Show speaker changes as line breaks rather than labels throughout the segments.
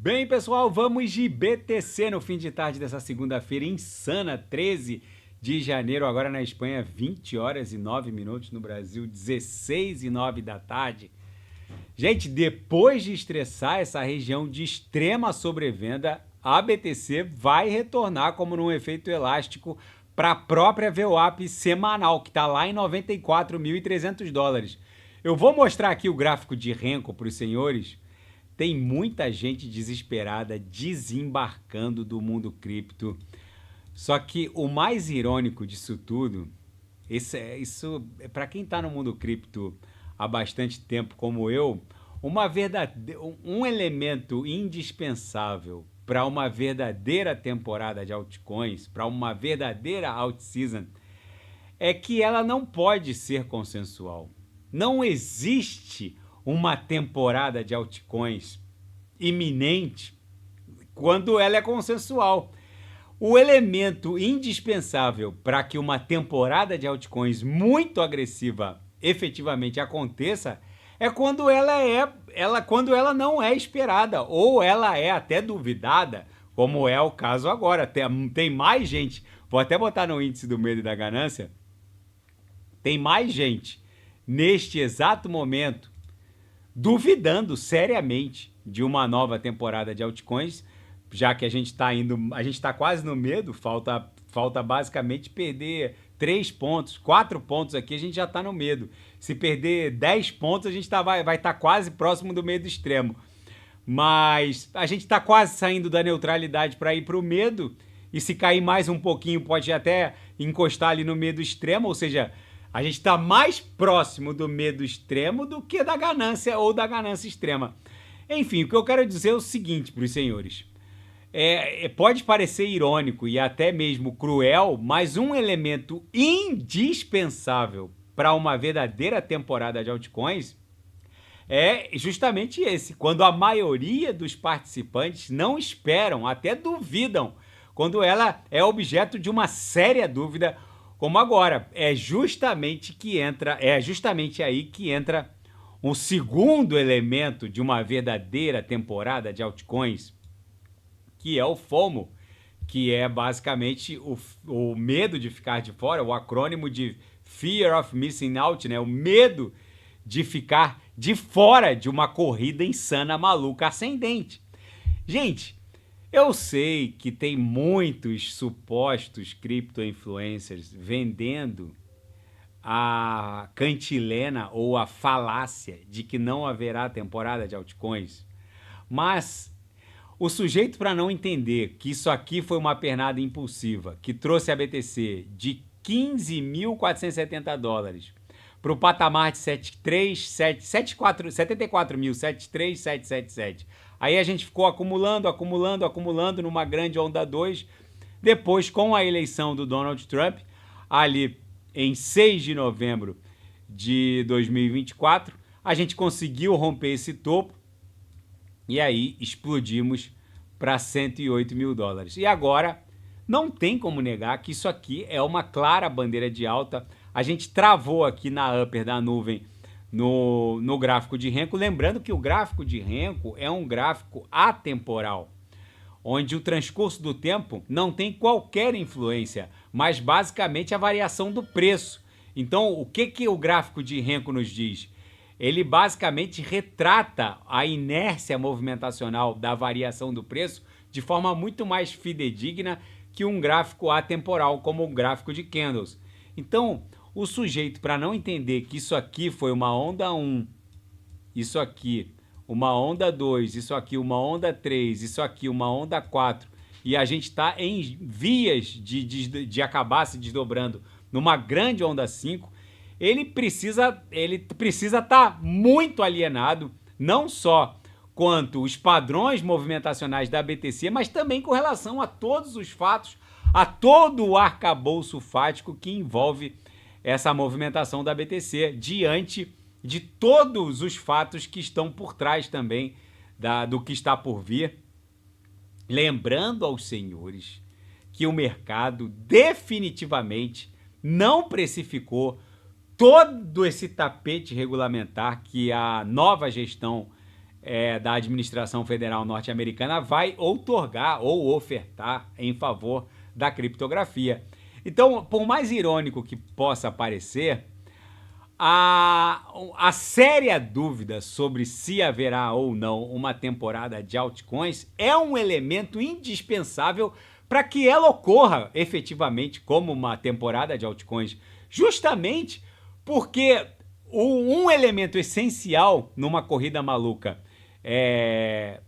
Bem, pessoal, vamos de BTC no fim de tarde dessa segunda-feira insana, 13 de janeiro, agora na Espanha, 20 horas e 9 minutos, no Brasil, 16 e 9 da tarde. Gente, depois de estressar essa região de extrema sobrevenda, a BTC vai retornar como num efeito elástico para a própria VWAP semanal, que está lá em 94.300 dólares. Eu vou mostrar aqui o gráfico de Renko para os senhores. Tem muita gente desesperada desembarcando do mundo cripto. Só que o mais irônico disso tudo, isso é para quem está no mundo cripto há bastante tempo como eu, um elemento indispensável para uma verdadeira temporada de altcoins, para uma verdadeira alt-season, é que ela não pode ser consensual. Não existe uma temporada de altcoins iminente quando ela é consensual. O elemento indispensável para que uma temporada de altcoins muito agressiva efetivamente aconteça é quando quando ela não é esperada ou ela é até duvidada, como é o caso agora. Tem mais gente, vou até botar no índice do medo e da ganância, tem mais gente neste exato momento duvidando seriamente de uma nova temporada de altcoins, já que a gente está quase no medo, falta basicamente perder 3 pontos, 4 pontos aqui, a gente já está no medo. Se perder 10 pontos, a gente vai estar quase próximo do medo extremo. Mas a gente está quase saindo da neutralidade para ir para o medo, e se cair mais um pouquinho pode até encostar ali no medo extremo, ou seja, a gente está mais próximo do medo extremo do que da ganância ou da ganância extrema. Enfim, o que eu quero dizer é o seguinte para os senhores. Pode parecer irônico e até mesmo cruel, mas um elemento indispensável para uma verdadeira temporada de altcoins é justamente esse. Quando a maioria dos participantes não esperam, até duvidam, quando ela é objeto de uma séria dúvida, como agora. É justamente aí que entra um segundo elemento de uma verdadeira temporada de altcoins, que é o FOMO, que é basicamente o medo de ficar de fora, o acrônimo de Fear of Missing Out, né? O medo de ficar de fora de uma corrida insana, maluca, ascendente. Gente, eu sei que tem muitos supostos cripto-influencers vendendo a cantilena ou a falácia de que não haverá temporada de altcoins, mas o sujeito, para não entender que isso aqui foi uma pernada impulsiva que trouxe a BTC de 15.470 dólares para o patamar de 74.73777. Aí a gente ficou acumulando numa grande onda 2. Depois, com a eleição do Donald Trump, ali em 6 de novembro de 2024, a gente conseguiu romper esse topo e aí explodimos para 108 mil dólares. E agora, não tem como negar que isso aqui é uma clara bandeira de alta. A gente travou aqui na upper da nuvem no gráfico de Renko, lembrando que o gráfico de Renko é um gráfico atemporal, onde o transcurso do tempo não tem qualquer influência, mas basicamente a variação do preço. Então, o que o gráfico de Renko nos diz? Ele basicamente retrata a inércia movimentacional da variação do preço de forma muito mais fidedigna que um gráfico atemporal, como o gráfico de candles. Então, o sujeito, para não entender que isso aqui foi uma onda 1, isso aqui uma onda 2, isso aqui uma onda 3, isso aqui uma onda 4, e a gente está em vias de acabar se desdobrando numa grande onda 5, ele precisa estar muito alienado, não só quanto os padrões movimentacionais da BTC, mas também com relação a todos os fatos, a todo o arcabouço fático que envolve essa movimentação da BTC, diante de todos os fatos que estão por trás também do que está por vir. Lembrando aos senhores que o mercado definitivamente não precificou todo esse tapete regulamentar que a nova gestão da administração federal norte-americana vai outorgar ou ofertar em favor da criptografia. Então, por mais irônico que possa parecer, a séria dúvida sobre se haverá ou não uma temporada de altcoins é um elemento indispensável para que ela ocorra efetivamente como uma temporada de altcoins, justamente porque um elemento essencial numa corrida maluca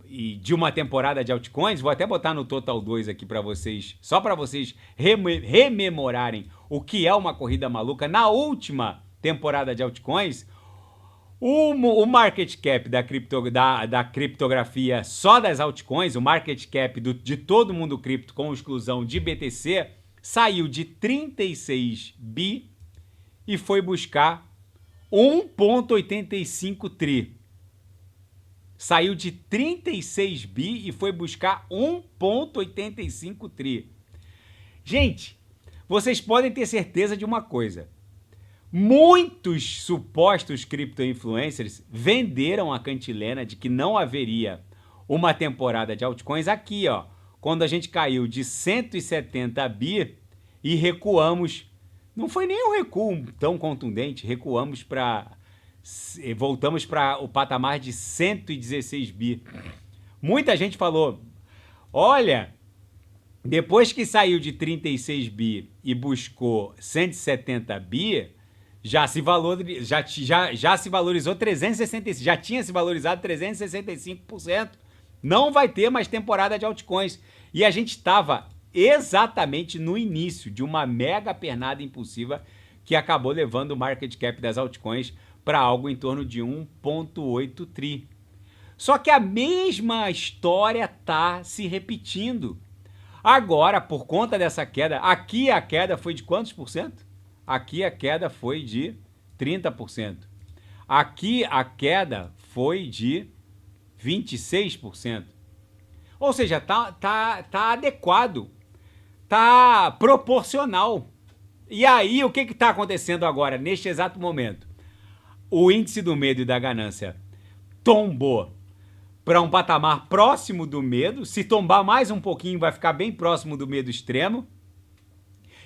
e de uma temporada de altcoins, vou até botar no Total 2 aqui para vocês, só para vocês rememorarem o que é uma corrida maluca. Na última temporada de altcoins, o market cap da criptografia só das altcoins, o market cap de todo mundo cripto com exclusão de BTC, saiu de 36 bi e foi buscar 1,85 tri. Saiu de 36 bi e foi buscar 1,85 tri. Gente, vocês podem ter certeza de uma coisa. Muitos supostos cripto-influencers venderam a cantilena de que não haveria uma temporada de altcoins aqui, ó, quando a gente caiu de 170 bi e recuamos. Não foi nem um recuo tão contundente, voltamos para o patamar de 116 bi. Muita gente falou, olha, depois que saiu de 36 bi e buscou 170 bi, já se valorizou 365%, já tinha se valorizado 365%. Não vai ter mais temporada de altcoins. E a gente estava exatamente no início de uma mega pernada impulsiva que acabou levando o market cap das altcoins para algo em torno de 1,8 tri. Só que a mesma história está se repetindo. Agora, por conta dessa queda, aqui a queda foi de quantos por cento? Aqui a queda foi de 30%. Aqui a queda foi de 26%. Ou seja, tá adequado, tá proporcional. E aí, o que está acontecendo agora, neste exato momento? O índice do medo e da ganância tombou para um patamar próximo do medo. Se tombar mais um pouquinho, vai ficar bem próximo do medo extremo.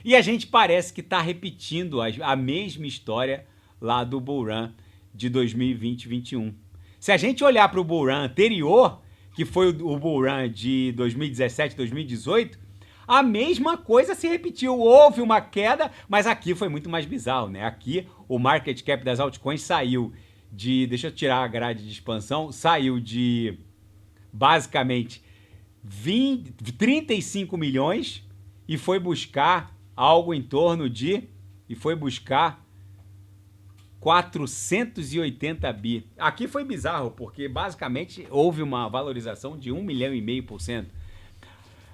E a gente parece que está repetindo a mesma história lá do bull run de 2020-21. Se a gente olhar para o bull run anterior, que foi o bull run de 2017-2018, a mesma coisa se repetiu. Houve uma queda, mas aqui foi muito mais bizarro, né? Aqui o market cap das altcoins saiu de... Deixa eu tirar a grade de expansão. Saiu de basicamente 35 milhões e foi buscar algo em torno de... E foi buscar 480 bi. Aqui foi bizarro, porque basicamente houve uma valorização de 1,5 milhão.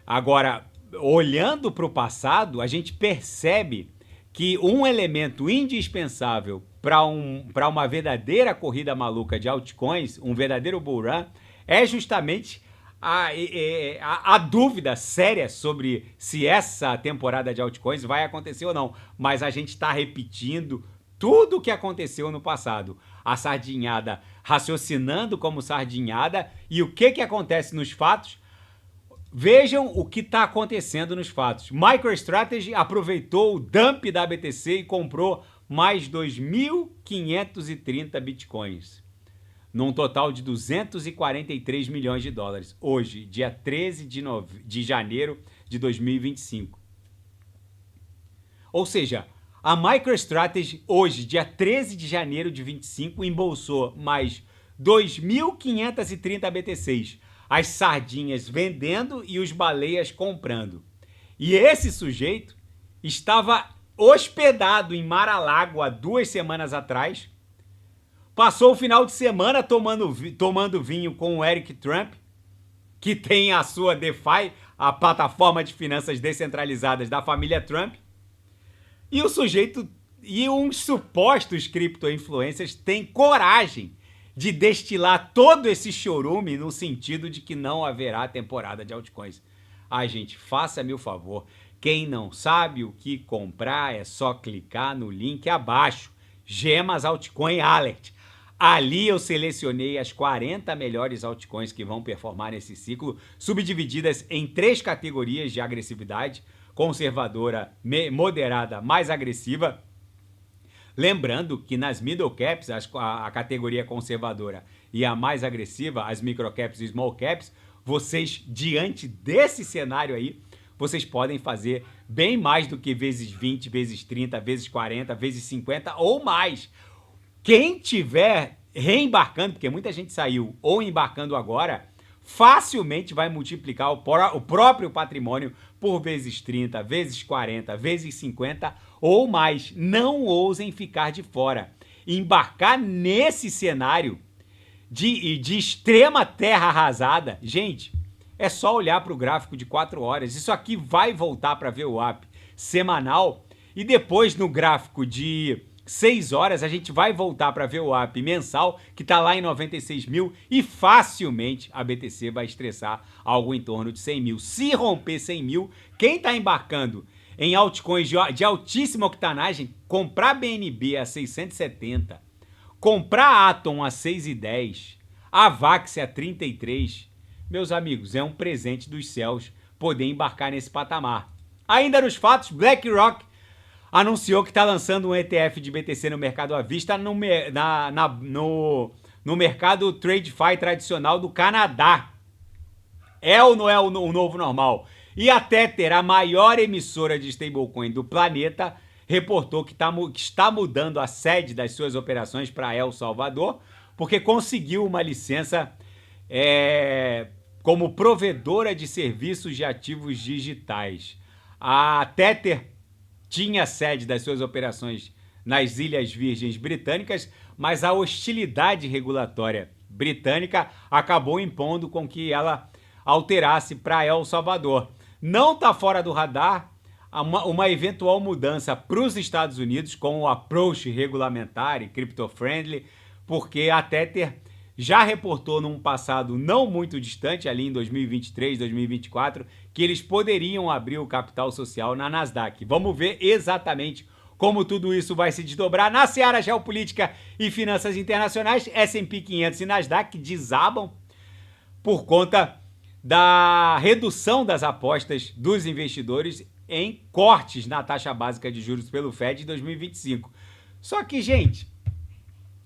Agora, olhando para o passado, a gente percebe que um elemento indispensável para uma verdadeira corrida maluca de altcoins, um verdadeiro bull run, é justamente a dúvida séria sobre se essa temporada de altcoins vai acontecer ou não. Mas a gente está repetindo tudo o que aconteceu no passado. A sardinhada raciocinando como sardinhada. E o que acontece nos fatos? Vejam o que está acontecendo nos fatos. MicroStrategy aproveitou o dump da BTC e comprou mais 2.530 bitcoins, num total de 243 milhões de dólares, hoje, dia 13 de janeiro de 2025. Ou seja, a MicroStrategy, hoje, dia 13 de janeiro de 2025, embolsou mais 2.530 BTCs, as sardinhas vendendo e os baleias comprando. E esse sujeito estava hospedado em Mar-a-Lago há 2 semanas atrás, passou o final de semana tomando vinho com o Eric Trump, que tem a sua DeFi, a plataforma de finanças descentralizadas da família Trump, e o sujeito e uns supostos cripto-influencers têm coragem de destilar todo esse chorume no sentido de que não haverá temporada de altcoins. Ai, gente, faça-me o favor. Quem não sabe o que comprar é só clicar no link abaixo. Gemas Altcoin Alert. Ali eu selecionei as 40 melhores altcoins que vão performar nesse ciclo, subdivididas em 3 categorias de agressividade: conservadora, moderada, mais agressiva. Lembrando que nas middle caps, a categoria conservadora e a mais agressiva, as micro caps e small caps, vocês, diante desse cenário aí, vocês podem fazer bem mais do que vezes 20, vezes 30, vezes 40, vezes 50 ou mais. Quem tiver reembarcando, porque muita gente saiu ou embarcando agora, facilmente vai multiplicar o próprio patrimônio por vezes 30, vezes 40, vezes 50 ou mais. Não ousem ficar de fora. Embarcar nesse cenário de extrema terra arrasada, gente, é só olhar para o gráfico de 4 horas. Isso aqui vai voltar para VWAP semanal e depois no gráfico de 6 horas a gente vai voltar para VWAP mensal, que está lá em 96 mil, e facilmente a BTC vai estressar algo em torno de 100 mil. Se romper 100 mil, quem está embarcando em altcoins de altíssima octanagem, comprar BNB a 670, comprar Atom a 6,10, a Vax a 33, meus amigos, é um presente dos céus poder embarcar nesse patamar. Ainda nos fatos, BlackRock anunciou que está lançando um ETF de BTC no mercado à vista no mercado TradeFi tradicional do Canadá. É ou não é o novo normal? E a Tether, a maior emissora de stablecoin do planeta, reportou que está mudando a sede das suas operações para El Salvador, porque conseguiu uma licença como provedora de serviços de ativos digitais. A Tether tinha sede das suas operações nas Ilhas Virgens Britânicas, mas a hostilidade regulatória britânica acabou impondo com que ela alterasse para El Salvador. Não está fora do radar uma eventual mudança para os Estados Unidos com o approach regulamentar e crypto-friendly, porque a Tether já reportou num passado não muito distante, ali em 2023, 2024, que eles poderiam abrir o capital social na Nasdaq. Vamos ver exatamente como tudo isso vai se desdobrar. Na seara geopolítica e finanças internacionais, S&P 500 e Nasdaq desabam por conta da redução das apostas dos investidores em cortes na taxa básica de juros pelo Fed em 2025. Só que, gente,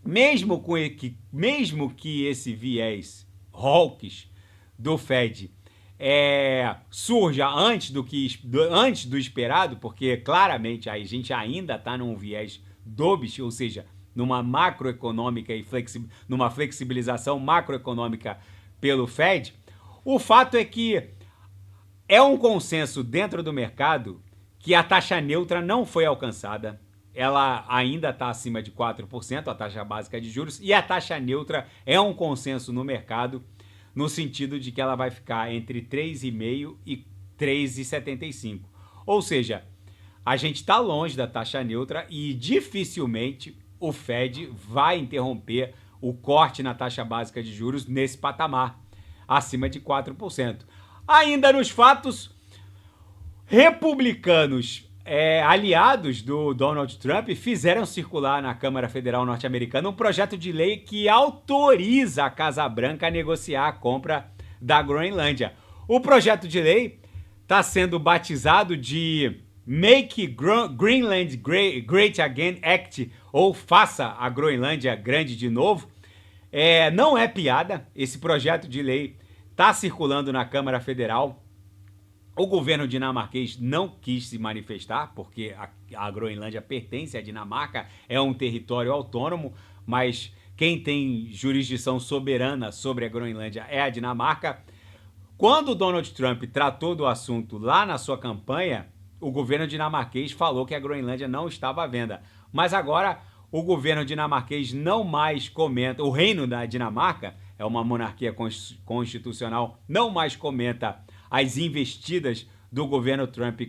mesmo que esse viés hawkish do Fed surja antes do esperado, porque claramente a gente ainda está num viés dovish, ou seja, numa macroeconômica e numa flexibilização macroeconômica pelo Fed, o fato é que é um consenso dentro do mercado que a taxa neutra não foi alcançada. Ela ainda está acima de 4%, a taxa básica de juros, e a taxa neutra é um consenso no mercado, no sentido de que ela vai ficar entre 3,5% e 3,75%. Ou seja, a gente está longe da taxa neutra e dificilmente o Fed vai interromper o corte na taxa básica de juros nesse patamar, acima de 4%. Ainda nos fatos, republicanos aliados do Donald Trump fizeram circular na Câmara Federal norte-americana um projeto de lei que autoriza a Casa Branca a negociar a compra da Groenlândia. O projeto de lei está sendo batizado de Make Greenland Great Again Act, ou Faça a Groenlândia Grande de Novo. Não é piada, esse projeto de lei está circulando na Câmara Federal. O governo dinamarquês não quis se manifestar, porque a Groenlândia pertence à Dinamarca, é um território autônomo, mas quem tem jurisdição soberana sobre a Groenlândia é a Dinamarca. Quando o Donald Trump tratou do assunto lá na sua campanha, o governo dinamarquês falou que a Groenlândia não estava à venda. Mas agora o governo dinamarquês não mais comenta, o reino da Dinamarca, é uma monarquia constitucional, não mais comenta as investidas do governo Trump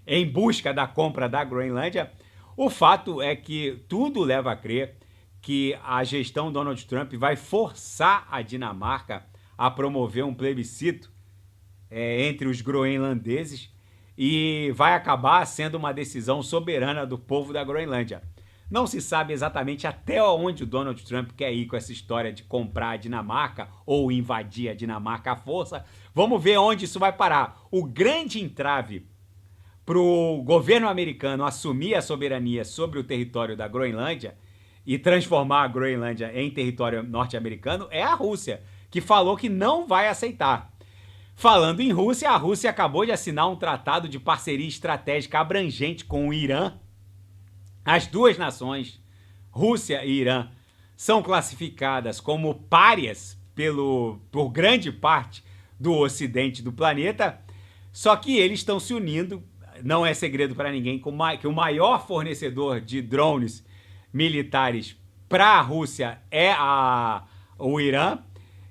em busca da compra da Groenlândia. O fato é que tudo leva a crer que a gestão Donald Trump vai forçar a Dinamarca a promover um plebiscito entre os groenlandeses e vai acabar sendo uma decisão soberana do povo da Groenlândia. Não se sabe exatamente até onde o Donald Trump quer ir com essa história de comprar a Dinamarca ou invadir a Dinamarca à força. Vamos ver onde isso vai parar. O grande entrave para o governo americano assumir a soberania sobre o território da Groenlândia e transformar a Groenlândia em território norte-americano é a Rússia, que falou que não vai aceitar. Falando em Rússia, a Rússia acabou de assinar um tratado de parceria estratégica abrangente com o Irã. As duas nações, Rússia e Irã, são classificadas como párias por grande parte do ocidente do planeta, só que eles estão se unindo, não é segredo para ninguém, que o maior fornecedor de drones militares para a Rússia é o Irã,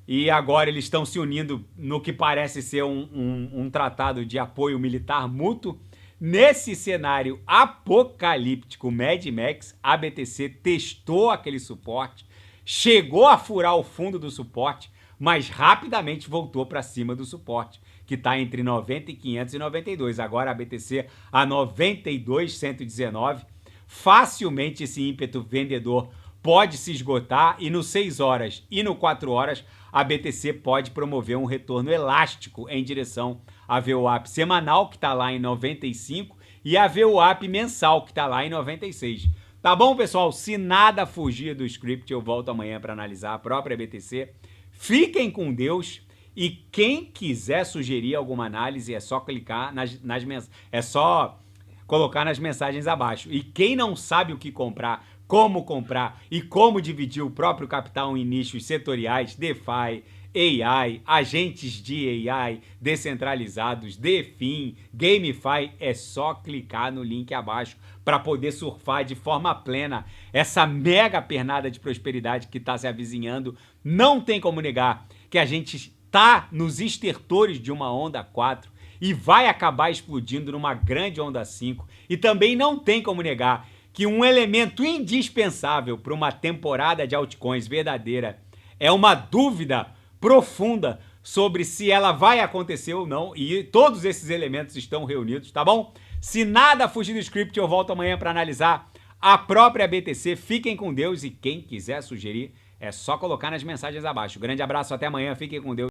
e agora eles estão se unindo no que parece ser um tratado de apoio militar mútuo. Nesse cenário apocalíptico Mad Max, a BTC testou aquele suporte, chegou a furar o fundo do suporte, mas rapidamente voltou para cima do suporte, que está entre 90.500 e 92. Agora a BTC a 92.119. Facilmente esse ímpeto vendedor pode se esgotar e no 6 horas e no 4 horas a BTC pode promover um retorno elástico em direção à VWAP semanal, que está lá em 95, e a VWAP mensal, que está lá em 96. Tá bom, pessoal? Se nada fugir do script, eu volto amanhã para analisar a própria BTC. Fiquem com Deus e quem quiser sugerir alguma análise é só clicar é só colocar nas mensagens abaixo. E quem não sabe o que comprar, como comprar e como dividir o próprio capital em nichos setoriais, DeFi, AI, agentes de AI descentralizados, DeFi, GameFi, é só clicar no link abaixo para poder surfar de forma plena essa mega pernada de prosperidade que está se avizinhando. Não tem como negar que a gente está nos estertores de uma onda 4 e vai acabar explodindo numa grande onda 5. E também não tem como negar que um elemento indispensável para uma temporada de altcoins verdadeira é uma dúvida profunda sobre se ela vai acontecer ou não, e todos esses elementos estão reunidos, tá bom? Se nada fugir do script, eu volto amanhã para analisar a própria BTC. Fiquem com Deus e quem quiser sugerir é só colocar nas mensagens abaixo. Grande abraço, até amanhã, fiquem com Deus.